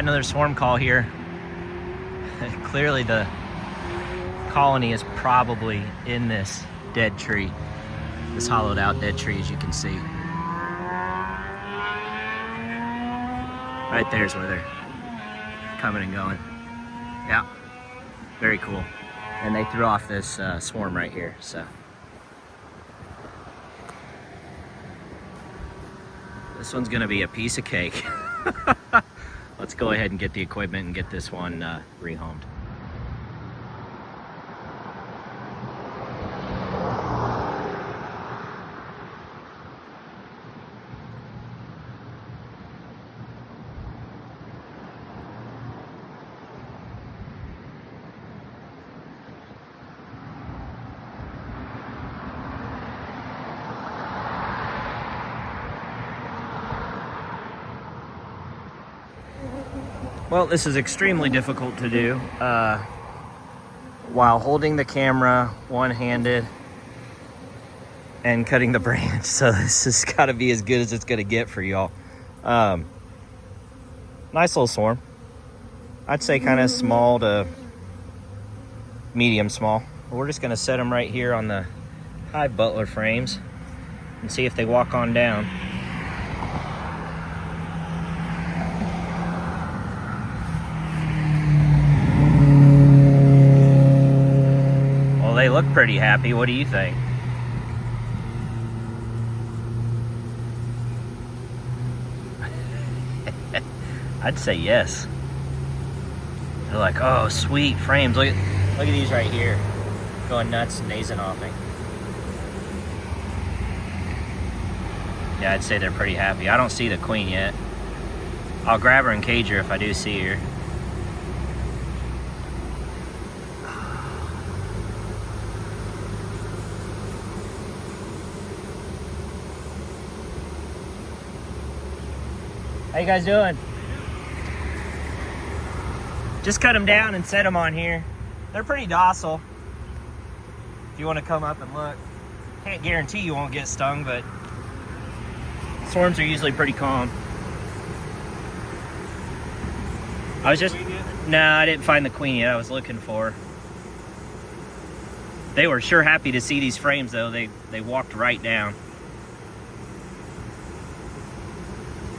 got another swarm call here. Clearly the colony is probably in this dead tree. This hollowed out dead tree, as you can see. Right there's where they're coming and going. Yeah, very cool. And they threw off this swarm right here, so. This one's gonna be a piece of cake. Let's go ahead and get the equipment and get this one rehomed. Well, this is extremely difficult to do while holding the camera one-handed and cutting the branch. So this has got to be as good as it's going to get for y'all. Nice little swarm. I'd say kind of small to medium small. We're just going to set them right here on the Hive Butler frames and see if they walk on down. They look pretty happy. What do you think? I'd say yes. They're like, oh, sweet frames. Look at these right here. Going nuts and nazing off me. Yeah, I'd say they're pretty happy. I don't see the queen yet. I'll grab her and cage her if I do see her. How you guys doing? Just cut them down and set them on here. They're pretty docile. If you want to come up and look. Can't guarantee you won't get stung, but swarms are usually pretty calm. I didn't find the queen yet. I was looking for her. They were sure happy to see these frames though. They walked right down.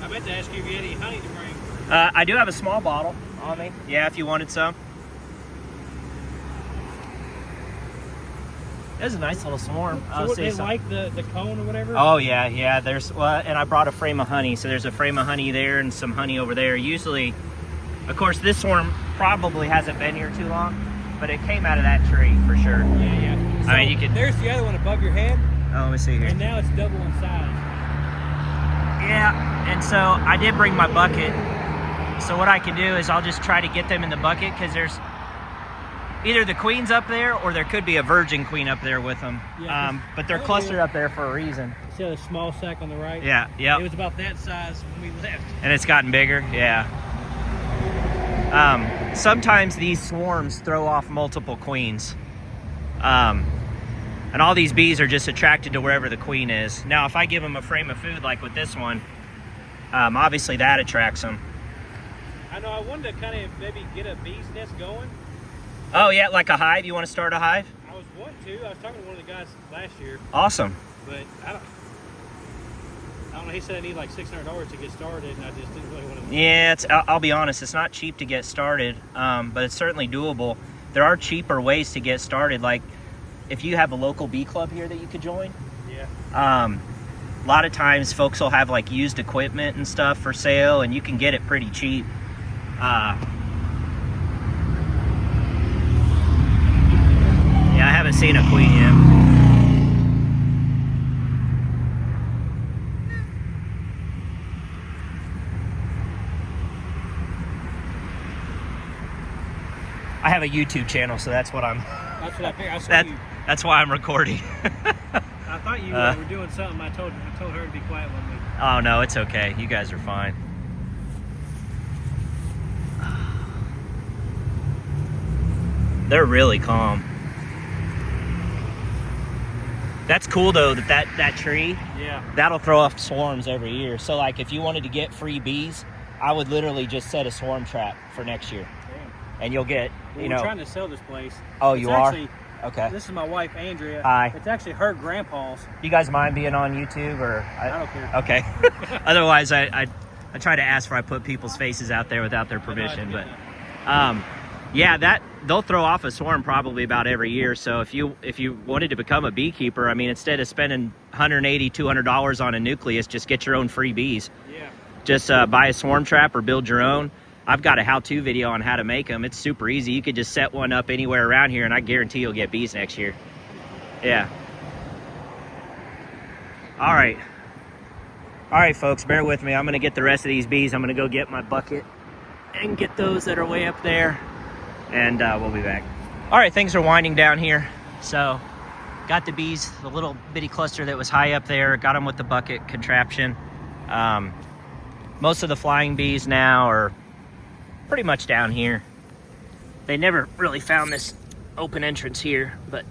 I meant to ask you if you had any honey to bring. I do have a small bottle on me. Yeah, if you wanted some. There's a nice little swarm. So they like the cone or whatever? Oh yeah. And I brought a frame of honey. So there's a frame of honey there and some honey over there. Usually, of course, this swarm probably hasn't been here too long, but it came out of that tree for sure. Yeah. So I mean, you could. There's the other one above your head. Oh, let me see here. And now it's double in size. Yeah, and so I did bring my bucket. So what I can do is I'll just try to get them in the bucket because there's either the queen's up there or there could be a virgin queen up there with them. Yeah, but they're clustered up there for a reason. See the small sack on the right? Yeah. It was about that size when we left. And it's gotten bigger, yeah. Sometimes these swarms throw off multiple queens. And all these bees are just attracted to wherever the queen is. Now, if I give them a frame of food like with this one, obviously that attracts them. I know, I wanted to kind of maybe get a bee's nest going. Oh yeah, like a hive? You want to start a hive? I was wanting to. I was talking to one of the guys last year. Awesome. But I don't know, he said I need like $600 to get started, and I just didn't really want to. Yeah, I'll be honest, it's not cheap to get started, but it's certainly doable. There are cheaper ways to get started, like if you have a local bee club here that you could join. Yeah. A lot of times folks will have like used equipment and stuff for sale, and you can get it pretty cheap. Yeah, I haven't seen a queen yet. I have a YouTube channel, so that's what I'm. That's what I figured. That's why I'm recording. I thought you were doing something. I told her to be quiet with me. Oh no, it's okay. You guys are fine. They're really calm. That's cool though, that tree, yeah, that'll throw off swarms every year. So like if you wanted to get free bees, I would literally just set a swarm trap for next year. Damn. And you'll get, We're trying to sell this place. Oh, It's you are? actually, Okay. This is my wife, Andrea. Hi. It's actually her grandpa's. Do you guys mind being on YouTube or? I don't care. Okay. Otherwise, I try to ask for I put people's faces out there without their permission, but yeah, that they'll throw off a swarm probably about every year. So if you wanted to become a beekeeper, I mean, instead of spending $180, $200 on a nucleus, just get your own free bees. Yeah. Just buy a swarm trap or build your own. I've got a how-to video on how to make them. It's super easy. You could just set one up anywhere around here, and I guarantee you'll get bees next year. Yeah. All right. All right, folks, bear with me. I'm going to get the rest of these bees. I'm going to go get my bucket and get those that are way up there, and we'll be back. All right, things are winding down here. So got the bees, the little bitty cluster that was high up there, got them with the bucket contraption. Most of the flying bees now are pretty much down here. They never really found this open entrance here, but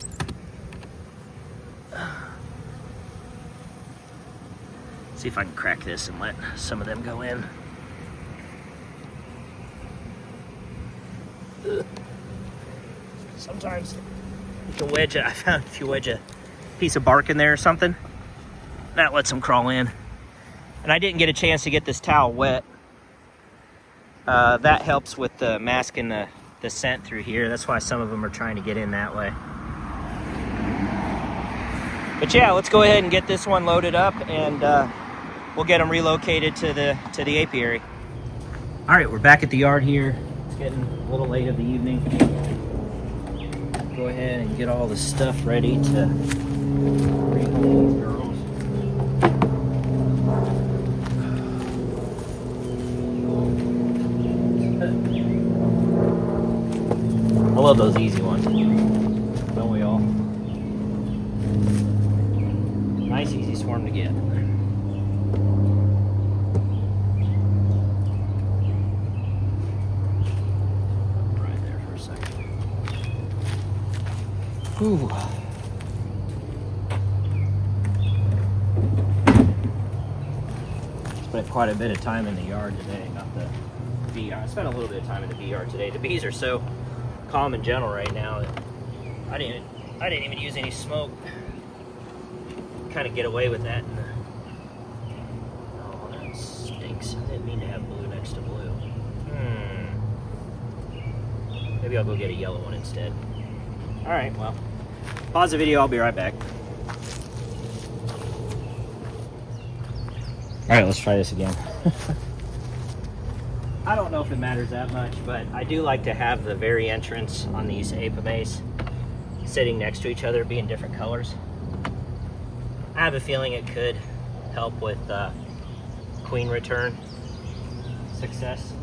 see if I can crack this and let some of them go in. Sometimes you can wedge it. I found if you wedge a piece of bark in there or something, that lets them crawl in. And I didn't get a chance to get this towel wet. That helps with the masking the scent through here. That's why some of them are trying to get in that way. But yeah, let's go ahead and get this one loaded up, and we'll get them relocated to the apiary. All right, we're back at the yard here. It's getting a little late of the evening. Go ahead and get all the stuff ready to rehome these girls. I love those easy ones. Don't we all? Nice, easy swarm to get. Right there for a second. Ooh. Spent quite a bit of time in the yard today. Not the bee. I spent a little bit of time in the bee yard today. The bees are so calm and gentle right now that I didn't even use any smoke. Kind of get away with that. Oh, that stinks. I didn't mean to have blue next to blue. Maybe I'll go get a yellow one instead. All right, well, pause the video. I'll be right back. All right, let's try this again. I don't know if it matters that much, but I do like to have the very entrance on these apimays sitting next to each other, being different colors. I have a feeling it could help with queen return success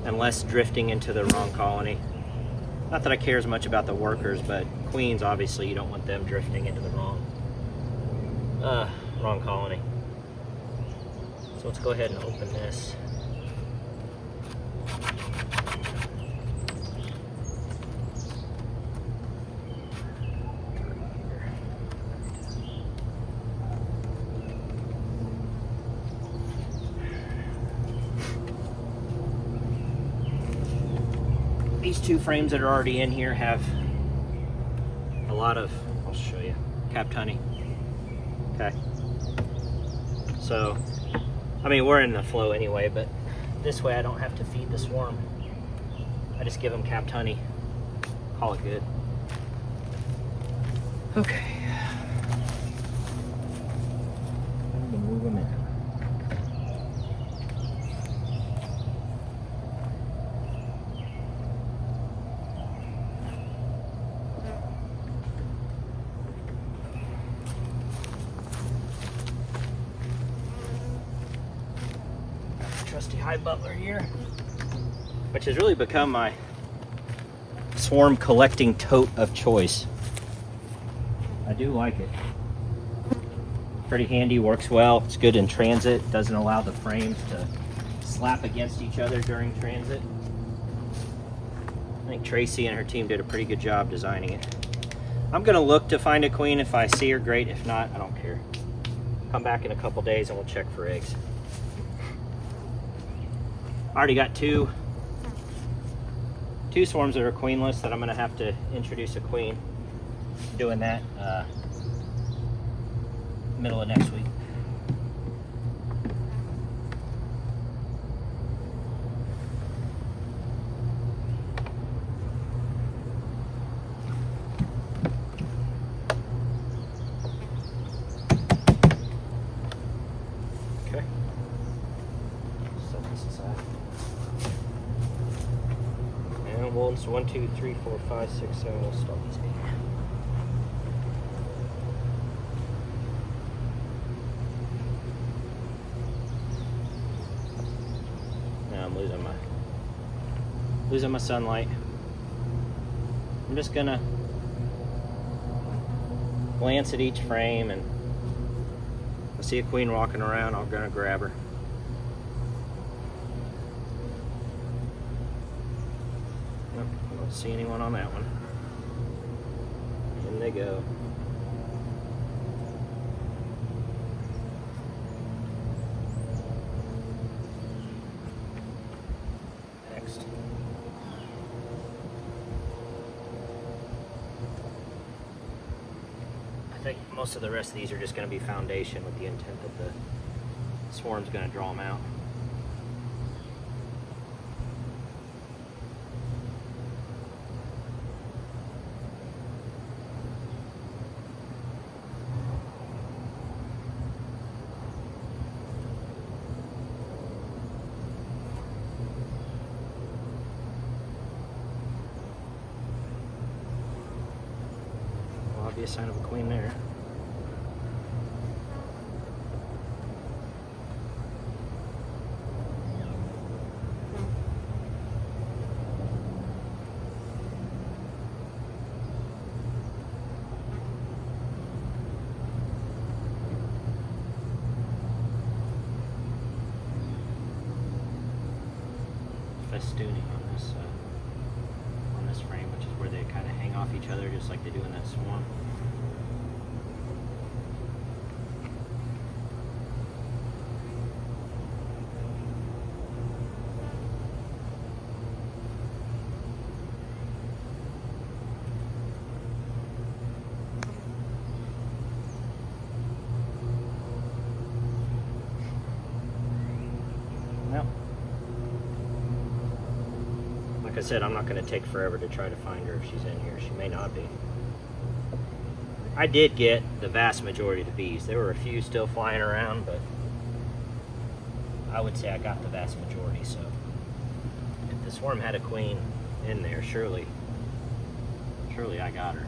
and less drifting into the wrong colony. Not that I care as much about the workers, but queens, obviously, you don't want them drifting into the wrong colony. So let's go ahead and open this. These two frames that are already in here have a lot of, I'll show you, capped honey. Okay. So, I mean, we're in the flow anyway, but this way I don't have to feed the swarm. I just give them capped honey. Call it good. Okay. I'm gonna move them in. Trusty Hive Butler here, which has really become my swarm collecting tote of choice. I do like it. Pretty handy, works well. It's good in transit. Doesn't allow the frames to slap against each other during transit. I think Tracy and her team did a pretty good job designing it. I'm gonna look to find a queen. If I see her, great. If not, I don't care. Come back in a couple days and we'll check for eggs. I already got two swarms that are queenless that I'm gonna have to introduce a queen. Doing that middle of next week. Okay. Set this aside. And we'll 1, 2, 3, 4, 5, 6, 7. We'll start these. Now I'm losing my sunlight. I'm just gonna glance at each frame, and if I see a queen walking around, I'm gonna grab her. Nope, I don't see anyone on that one. In they go. Next. I think most of the rest of these are just going to be foundation with the intent that the swarm's going to draw them out. Obvious sign of a queen there. Festooning on this frame, which is where they kind of hang off each other just like they do in that swarm. Well, like I said, I'm not going to take forever to try to find her if she's in here. She may not be. I did get the vast majority of the bees. There were a few still flying around, but I would say I got the vast majority. So if the swarm had a queen in there, surely I got her.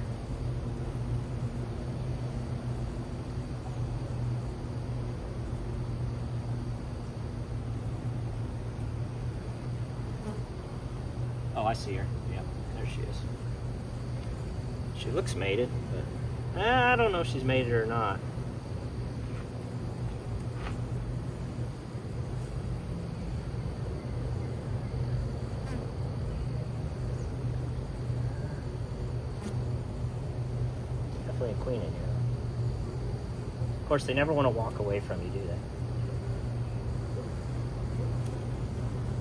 Oh, I see her. Yeah, there she is. She looks mated, but I don't know if she's mated or not. Definitely a queen in here. Of course, they never want to walk away from you, do they?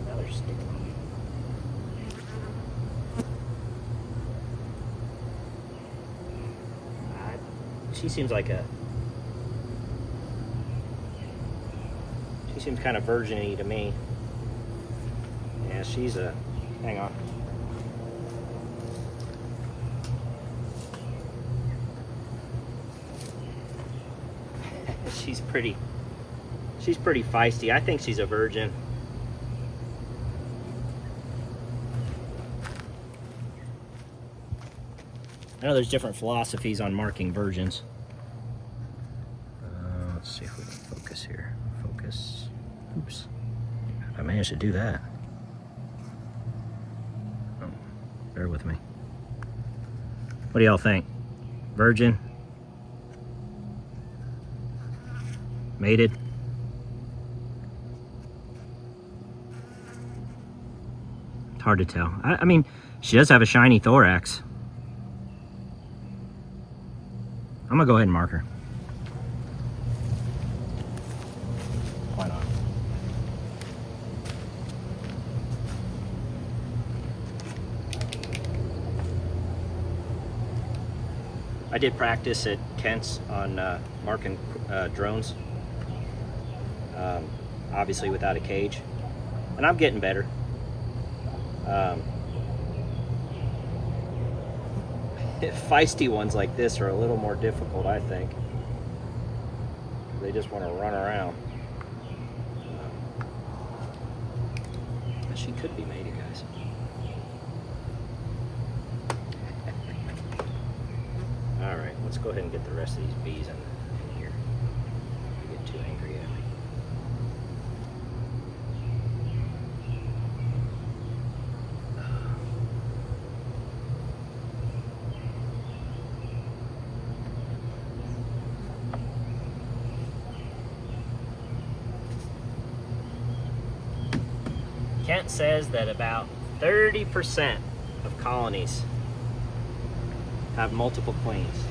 Now they're sticking on you. She seems like she seems kind of virgin-y to me. Yeah, she's a, hang on. She's pretty feisty. I think she's a virgin. I know there's different philosophies on marking virgins. Let's see if we can focus here. Focus. Oops. I managed to do that. Oh, bear with me. What do y'all think? Virgin? Mated? It's hard to tell. I mean, she does have a shiny thorax. I'm gonna go ahead and mark her. Why not? I did practice at Kent's on marking drones, obviously without a cage, and I'm getting better. Feisty ones like this are a little more difficult, I think. They just want to run around. She could be mated, guys. All right, let's go ahead and get the rest of these bees in here. They get too angry at me. Kent says that about 30% of colonies have multiple queens,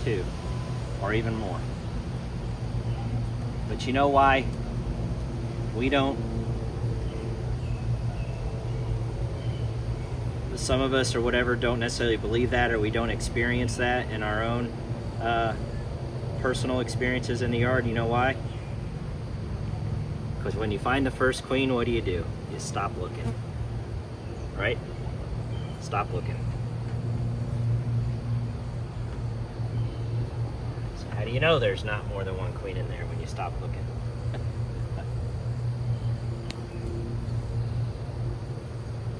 2 or even more. But you know why we don't? Some of us or whatever don't necessarily believe that, or we don't experience that in our own personal experiences in the yard. You know why? Because when you find the first queen, what do? You stop looking, right? Stop looking. So how do you know there's not more than one queen in there when you stop looking?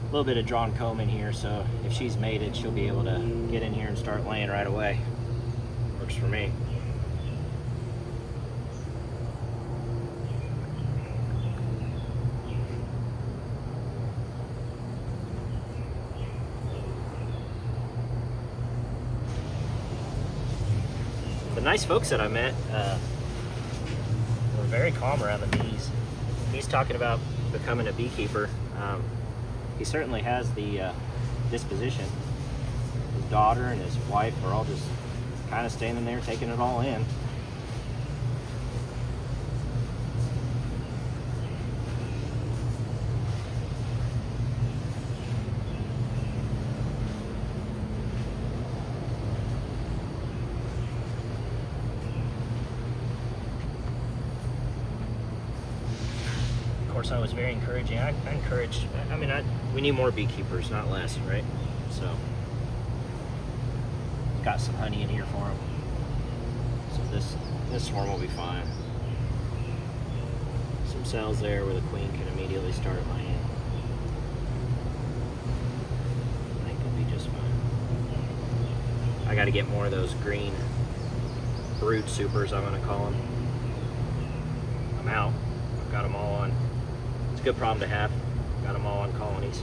A little bit of drawn comb in here, so if she's mated, she'll be able to get in here and start laying right away. Works for me. The nice folks that I met were very calm around the bees. He's talking about becoming a beekeeper. He certainly has the disposition. His daughter and his wife are all just kind of standing there taking it all in. Of course, I was very encouraging. I encourage, we need more beekeepers, not less, right? So, got some honey in here for them. So this swarm will be fine. Some cells there where the queen can immediately start laying. I think it'll be just fine. I got to get more of those green brood supers, I'm going to call them. I'm out. I've got them all on. It's a good problem to have. Got them all on colonies.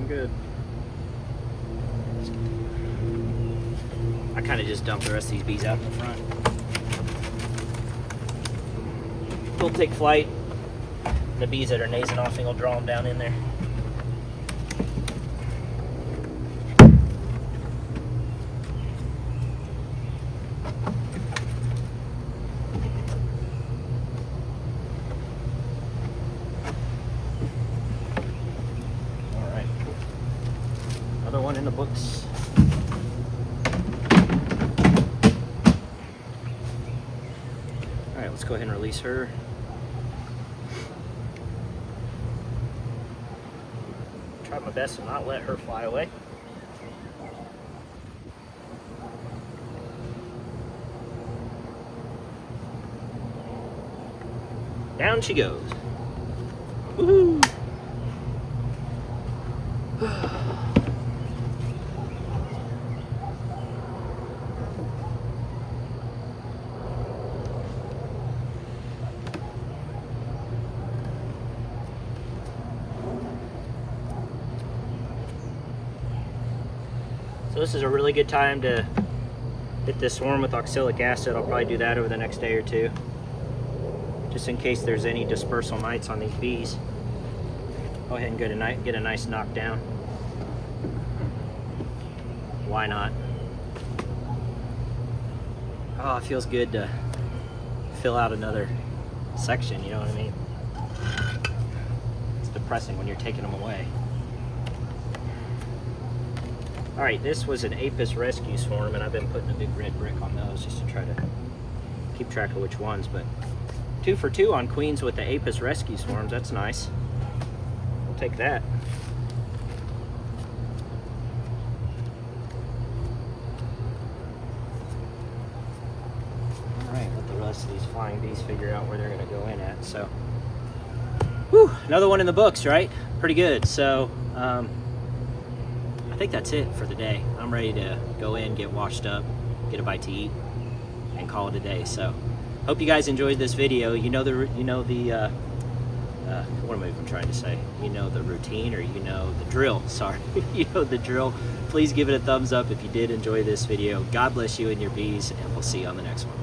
Good. I kind of just dumped the rest of these bees out in the front. They'll take flight. The bees that are nasing off, will draw them down in there. Another one in the books. All right, let's go ahead and release her. Try my best to not let her fly away. Down she goes. Woohoo! So this is a really good time to hit this swarm with oxalic acid. I'll probably do that over the next day or two, just in case there's any dispersal mites on these bees. Go ahead and get a nice knockdown. Why not? Oh, it feels good to fill out another section, you know what I mean? It's depressing when you're taking them away. All right, this was an Apis rescue swarm, and I've been putting a big red brick on those just to try to keep track of which ones, but 2 for 2 on queens with the Apis rescue swarms. That's nice. We'll take that. All right, let the rest of these flying bees figure out where they're gonna go in at. So, whew, another one in the books, right? Pretty good. So, I think that's it for the day. I'm ready to go in, get washed up, get a bite to eat, and call it a day. So, hope you guys enjoyed this video. What am I even trying to say? You know the routine, or you know the drill. Sorry, you know the drill. Please give it a thumbs up if you did enjoy this video. God bless you and your bees, and we'll see you on the next one.